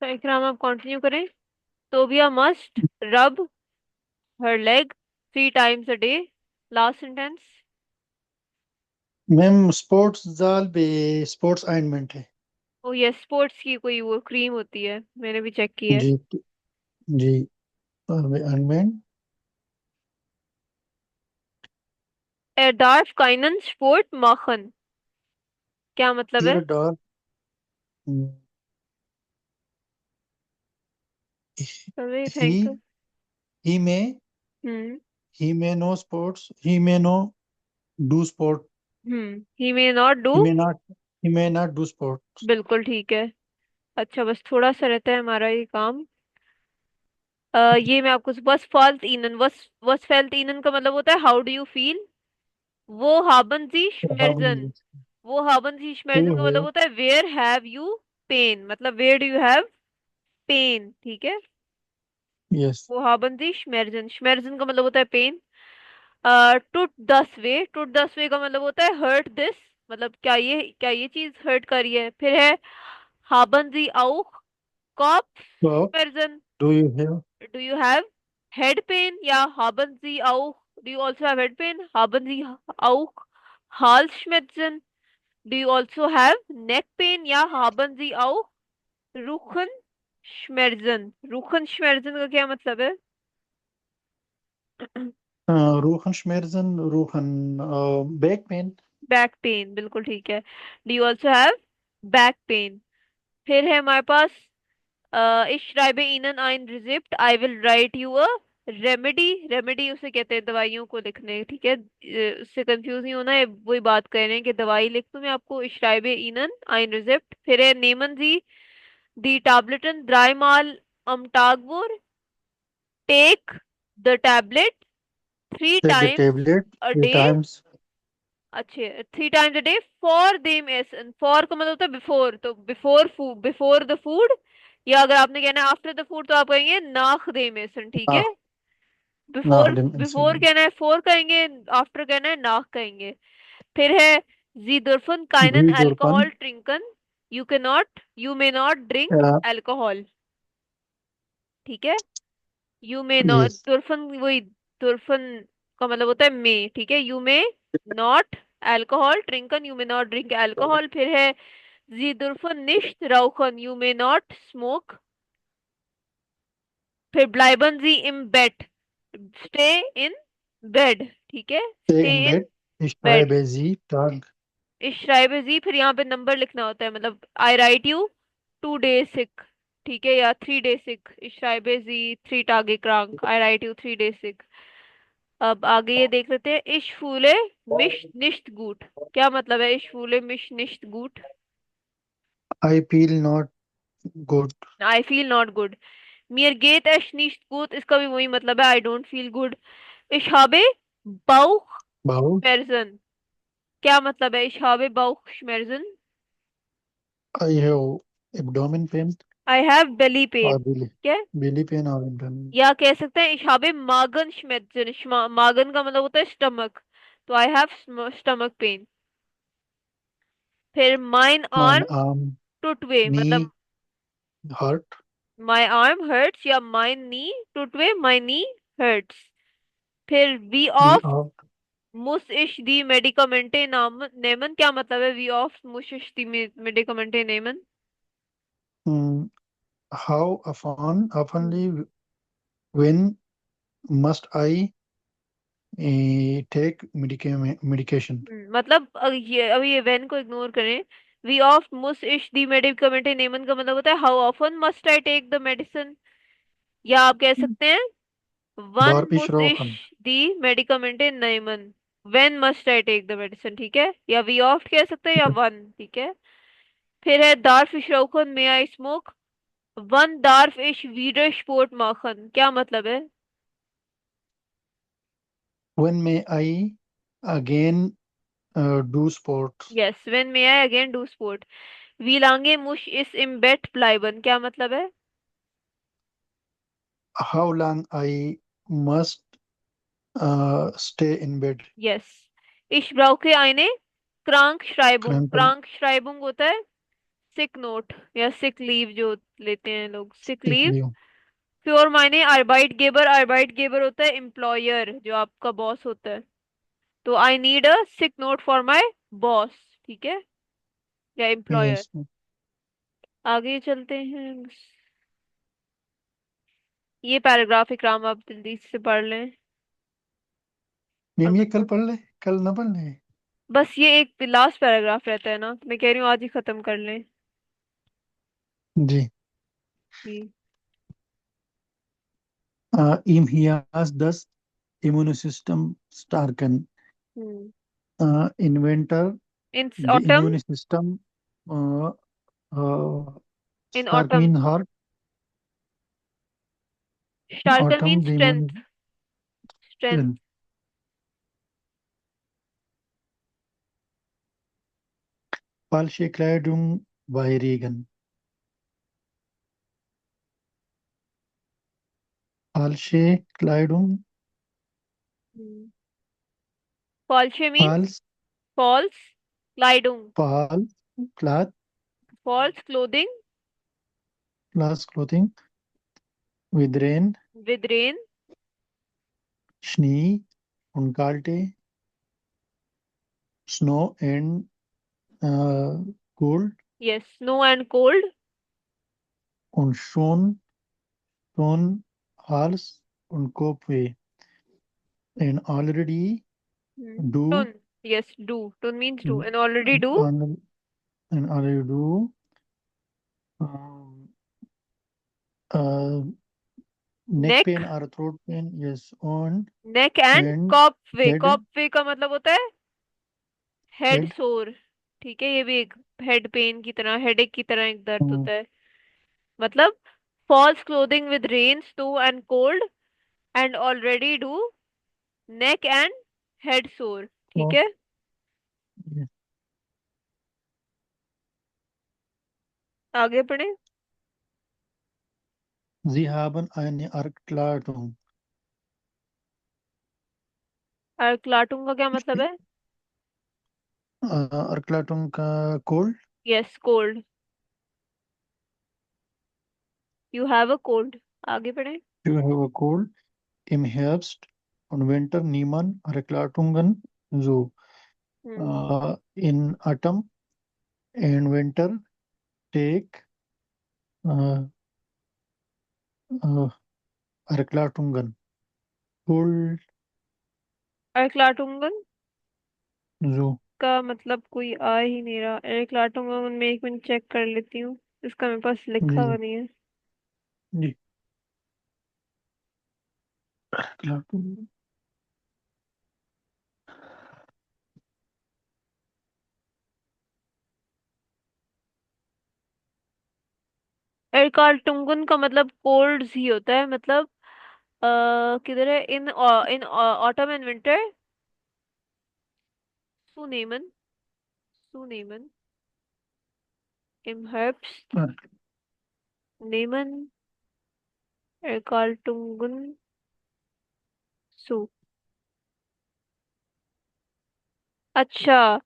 तो इकराम आप कंटिन्यू करें। तोबिया मस्ट रब हर leg 3 times a day. Last sentence. Ma'am sports जाल पे स्पोर्ट्स ऑइंटमेंट है। ओ ये स्पोर्ट्स की कोई वो क्रीम होती है, मैंने भी चेक की है। जी जी। ऑइंटमेंट। एडार्फ काइनन स्पोर्ट माखन, क्या मतलब है? Year dog. चलिए ही थैंक। ही में हम्म। ही may no sports he may no do sport he may not do. He may not do sports. बिल्कुल ठीक है। अच्छा बस थोड़ा सा रहता है हमारा ये काम। ये मैं आपको बस फाल्त ईनन वस फैल्त ईनन का मतलब होता है हाउ डू यू फील। वो हाबन जी श्मेर्जन। वो हाबन जी हु श्मेर्जन का मतलब हैव। होता है वेयर हैव यू पेन, मतलब where do you have pen, ठीक है। यस। वो हाबन जी श्मेर्जन, श्मेर्जन का मतलब होता है पेन। टुट दस वे का मतलब होता है हर्ट दिस, मतलब क्या ये चीज हर्ट कर रही है। फिर है हाबन जी आउख कॉप तो श्मेर्जन। Do you have. Do you have head pain, या haben Sie auch, do you also have head pain? Haben Sie auch Halsschmerzen? Do you also have neck pain? या haben Sie auch Rückenschmerzen? Rückenschmerzen का क्या मतलब है? रूहन श्मेरजन रूहन back pain. Back pain, बिल्कुल ठीक है। Do you also have back pain. फिर है हमारे पास ich schreibe Ihnen ein Rezept, I will write you a remedy. Remedy उसे कहते हैं दवाइयों को लिखने, ठीक है। उससे कंफ्यूज नहीं होना है, वही बात कर रहे हैं कि दवाई लिख दूं मैं आपको। ich schreibe Ihnen ein Rezept। फिर है nehmen Sie die Tabletten dreimal am Tag vor, take the tablet three take the times tablet a three day। Times. अच्छे 3 times a day for them S, for का मतलब होता है before, तो before food, before the food. या अगर आपने कहना है आफ्टर द फूड तो आप कहेंगे नाख देम एसन, ठीक है। नाक बिफोर, नाक डिम इंसन। बिफोर कहना है फोर कहेंगे, आफ्टर कहना है नाख कहेंगे। फिर है जी दुर्फन काइनन जी दुर्पन। अल्कोहल ट्रिंकन, you can not, you may not drink alcohol, ठीक है। You may not, yes. दुर्फन वही, दुर्फन का मतलब होता है मे, ठीक है। यू मे नॉट अल्कोहल ट्रिंकन, you may not drink alcohol. फिर है जी दुर्फन निश्त rauchen, you may not smoke. फिर ब्लाइबन जी इम बेड, स्टे इन बेड, ठीक है, take stay in in bed. Bed. स्ट्राइब जी टग। इस श्राइब जी, फिर यहाँ पे नंबर लिखना होता है, मतलब आई राइट यू 2 days सिक, ठीक है, या 3 days सिक। इस श्राइब जी 3 tage krank, I right you 3 days सिक। अब आगे ये देख लेते हैं। इश फूले मिश निश्त गुट, क्या मतलब है इश फूले मिश निश्त गुट? I feel not good. I feel not good. मियर गेट एश निश्त गुट, इसका भी वही मतलब है, आई डोंट फील गुड। इश habe Bauch बाउ। Schmerzen, क्या मतलब है इश habe Bauch Schmerzen? I have abdomen pain I have belly और पेन, बिली क्या। बिली पेन और एब्डोमेन। या कह सकते हैं ich habe Magenschmerzen, मागन का मतलब होता है स्टमक, तो आई हैव स्टमक पेन। फिर माइन माइन आर्म आर्म टुटवे, नी मतलब हर्ट। माई आर्म हर्ट्स, या माइन नी टुटवे, माई नी हर्ट्स। फिर वी वी ऑफ ऑफ। मुस इश दी मेडिकमेंटे नाम नेमन, क्या मतलब है वी ऑफ मुस इश दी मेडिकमेंटे नेमन? How often oftenly when must I take medication. मतलब अभी ये वेन को इग्नोर करें। वी ऑफ मुस इश दी मेडिकमेंटे नेमन का मतलब होता है how often must I take the medicine. या आप कह सकते हैं वन Darf ich मुस इश rauchen? दी मेडिकमेंटे नेमन, when must I take the medicine, ठीक है। या वी ऑफ कह सकते हैं या वन, ठीक है। फिर है दार्फ इश रौखन मे आई स्मोक, वन दार्फ इश वीडर स्पोर्ट माखन, क्या मतलब है? When may I again do sports? Yes, when may I again do sport. वी लांगे मुश इस इम्बेट प्लाइबन, क्या मतलब है? How long I must stay in bed? Yes. इश ब्राउके आईने क्रांक श्राइबुंग, Cramping. क्रांक श्राइबुंग होता है सिक नोट या सिक लीव जो लेते हैं लोग, सिक sick लीव। leave. फिर और मायने अर्बाइट गेबर होता है एम्प्लॉयर, जो आपका बॉस होता है। तो I need a sick note for my boss, ठीक है, या एम्प्लॉयर। Yes. आगे चलते हैं। ये पैराग्राफ इकराम आप जल्दी से पढ़ लें। मैम और ये कल पढ़ ले, कल ना पढ़ ले। बस ये एक लास्ट पैराग्राफ रहता है ना, तो मैं कह रही हूँ आज ही खत्म कर लें। जी। जी। Im Hias thus immune system starken. हम्म। Inventor in the autumn, immune system uh, uh, in stark autumn, mean heart. In स्टार्कर mean autumn the strength, immune strength. system. Falsche Kleidung bei Regen. Falsche Kleidung. फॉल्शे means False. False, लाइडुंग, False. Cloth. False clothing False clothing. With rain. With rain. Schnee und Kälte. Snow and cold. Yes, snow and cold. Und schon Hals und Kopfweh. And already do टुन, yes do, टुन means do and and already do. already do um, uh, neck neck, pain or throat pain. Yes, on neck and and कॉप वे, head कॉप वे का मतलब होता है हेड head. सोर। ठीक है, ये भी एक हेड पेन की तरह, हेडेक की तरह एक दर्द Uh, होता है। मतलब false clothing with rain, snow and cold, and already do neck and head sore, ठीक so, है। yes. आगे पढ़े। Sie haben eine Erkältung. क्लाटून का क्या मतलब है? Erkältung cold. Yes, cold, you have a cold. आगे पढ़े। You have a cold. Im Herbst und Winter nehmen Erkältungen zu. Hmm. In autumn and winter take uh, uh, Erkältungen. Cold क्लाटूंगन so. का मतलब कोई आ ही नहीं रहा। क्लाटूंगन में एक मिनट चेक कर लेती हूँ, इसका मेरे पास लिखा जी हुआ नहीं है। जी। Erkältungen. एरकालटुंगन का मतलब कोल्ड ही होता है, मतलब किधर है, इन इन ऑटम एंड विंटर। सुनेमन, सुनेमन, इम हेrbst Uh, नेमन एरकालटुंगन सु। अच्छा,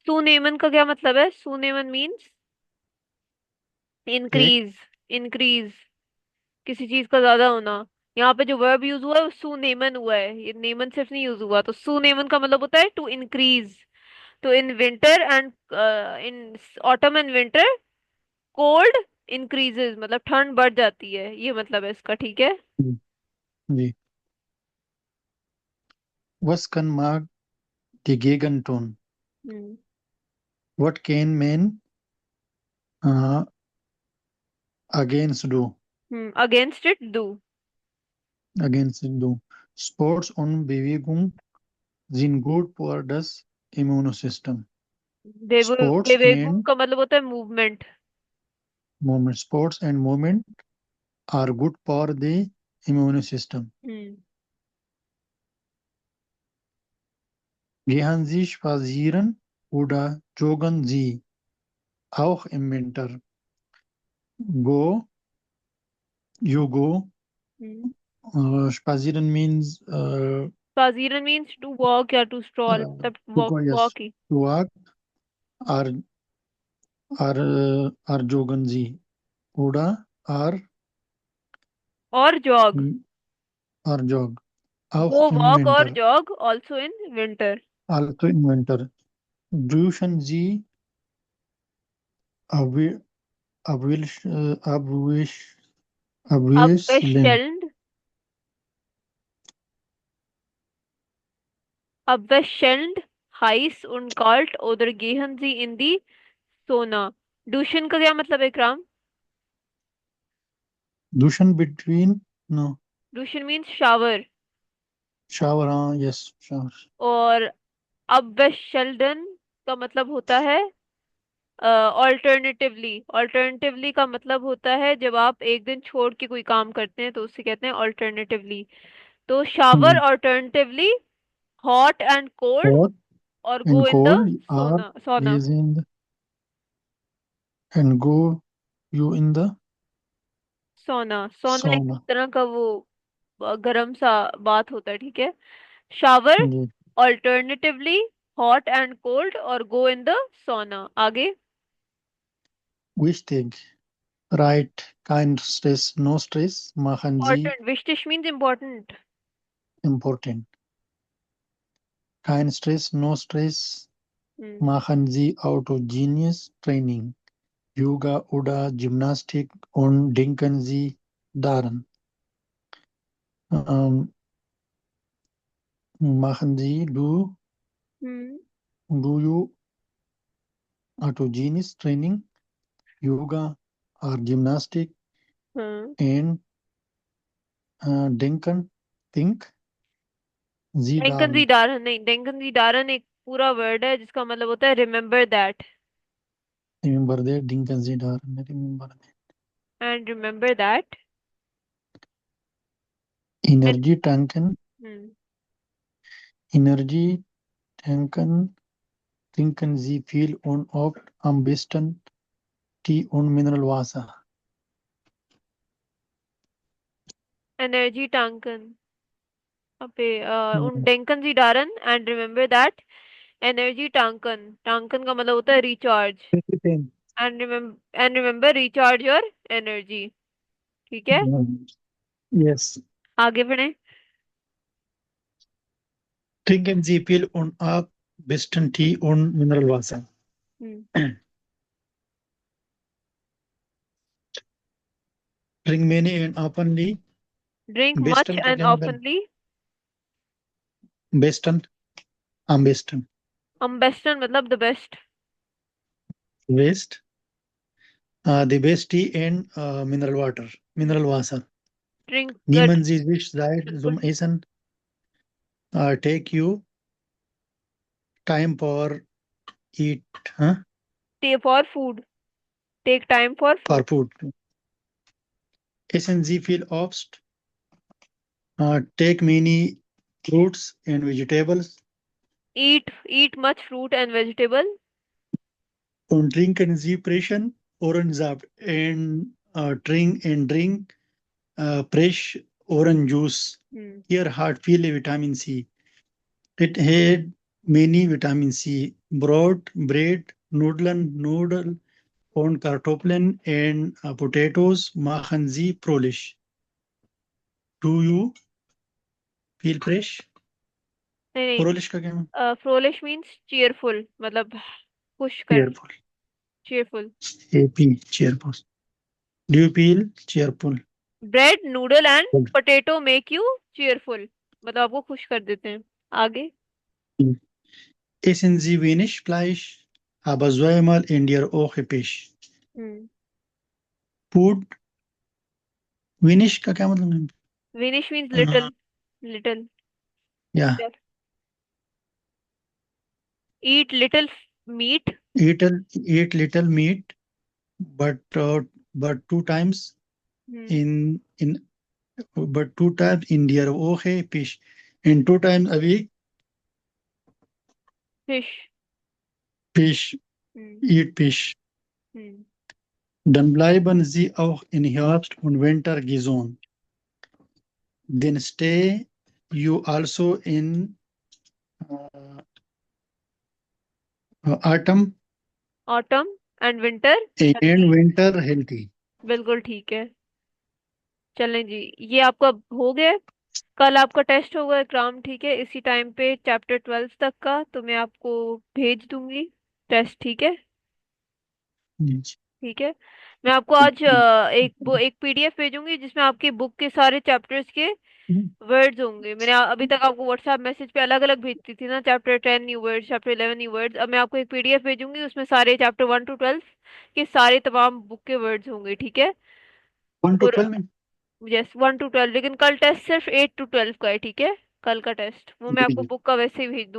सुनेमन का क्या मतलब है? सुनेमन मीन्स एक इंक्रीज, इंक्रीज, किसी चीज का ज्यादा होना। यहाँ पे जो वर्ब यूज हुआ है वो सुनेमन हुआ है, ये नेमन सिर्फ नहीं यूज हुआ। तो सुनेमन का मतलब होता है टू इंक्रीज। तो in winter and in autumn and winter cold increases, मतलब ठंड बढ़ जाती है, ये मतलब है इसका, ठीक है। जी। Was kann mag dagegen tun? Hmm. What can man against do? Against it do. Against it do. Sports und Bewegung sind gut für das Immunsystem. Sports बेवेगु and का मतलब होता है movement. movement. Sports and movement are good for the immune system. Hmm. Gehen Sie spazieren oder joggen Sie auch im Winter? Go, you go. Spazieren means फाजीरन means to walk या to stroll, uh, मतलब to walk, go, yes, walk ही। to walk or Arjoganji. Uda or और jog, Arjog. Of go walk or inventor. jog also in winter. Also inventor. Dushanji. Avi- Avish. Avish. Avish. Abwechselnd, abwechselnd heiß und kalt oder gehen Sie in die Sauna. Dushan का क्या मतलब है इकराम? Dushan between. No. Dushan means shower. Shower. Yes. Shower. और abwechselnden का मतलब होता है alternatively. Alternatively का मतलब होता है जब आप एक दिन छोड़ के कोई काम करते हैं तो उसे कहते हैं ऑल्टरनेटिवली। तो shower Hmm. Alternatively hot and cold Hot और and go in the cold are सोना सोना। is in the, and go you in the सोना सोना एक sauna. तरह का वो गरम सा बात होता है, ठीक है। शावर जी. ऑल्टरनेटिवली हॉट एंड कोल्ड और गो इन द सोना। आगे। Wichtig. Right. Kind stress. No stress. Machen Sie important, विशिश means important. important. Kein Stress. No stress. हम्म। Machen Sie autogenes Training. Yoga oder Gymnastik und denken Sie daran. Ähm, machen Sie, hmm. do you autogenes Training, Yoga or Gymnastic हाँ। and denken, think Sie डेंकन जी daran. डारन नहीं, डेंकन जी डारन एक पूरा वर्ड है जिसका मतलब होता है remember that. Remember that, denken Sie daran. Remember that. And remember that. Energie tanken, hmm. Energie tanken, trinken Sie viel und oft am besten Tee und Mineralwasser. Energy टांकन अबे उन Hmm. डेंकन जी डारन एंड रिमेम्बर दैट। एनर्जी टांकन, टांकन का मतलब होता है recharge. Ten. And remember recharge your energy. ठीक है। Yes. आगे बढ़े। Trinken Sie viel und ab besten Tee und Mineralwasser. Hmm. Drink many and oftenly. Drink much Besten का एंड क्या मतलब? ऑफनली। Besten, am besten. अम्बेस्टन मतलब the best. Best. The best tea and mineral water. Mineral Wasser. Drink Niemand sie sich Zeit बिल्कुल। zum Essen. Take you time for eat. Huh? टे for food, take time for food. For food. Essen Sie viel Obst. Take many fruits and vegetables. Eat much fruit and vegetable. Und trinken Sie frischen Orangensaft and drink fresh orange juice. Hmm. Here heart feel vitamin C. It had many vitamin C. Broad, bread, noodle und Kartoffeln and potatoes machen Sie fröhlich. Do you feel fresh? नहीं नहीं, फ्रोलिश का क्या? फ्रोलिश means cheerful, मतलब खुश कर। Cheerful. Cheerful. Happy, cheerful. Do you feel cheerful? Bread noodle and Good. Potato make you cheerful, मतलब आपको खुश कर देते हैं। आगे। Essen Sie wenig Fleisch, aber zweimal in der Woche Fisch. Hmm. Food, wenig का क्या मतलब है? विनिश means Uh, little, little. yeah, eat little meat. eat little meat, but two times hmm. in but two times in der Woche fish, and two times a week fish. fish, hmm. eat fish. Hmm. Dann bleiben sie auch in Herbst und Winter gesund. Then stay you also in uh, autumn autumn. And winter and healthy. Winter healthy. बिल्कुल ठीक है। चलें जी, ये आपका हो गया। कल आपका टेस्ट होगा एग्जाम, ठीक है, इसी टाइम पे चैप्टर 12 तक का, तो मैं आपको भेज दूंगी टेस्ट, ठीक है। ठीक है। मैं आपको आज एक पीडीएफ भेजूंगी जिसमें आपकी बुक के सारे चैप्टर्स के वर्ड्स होंगे। मैंने अभी तक आपको व्हाट्सएप मैसेज पे अलग अलग भेजती थी ना, chapter 10 new words, chapter 11 new words. अब मैं आपको एक पीडीएफ भेजूंगी, उसमें सारे चैप्टर 1 to 12 के सारे तमाम बुक के वर्ड्स होंगे, ठीक है। 1 to 12 में। यस, 1 to 12, लेकिन कल टेस्ट सिर्फ 8 to 12 का है, ठीक है। कल का टेस्ट वो मैं आपको जी। बुक का वैसे ही भेज दूंगी।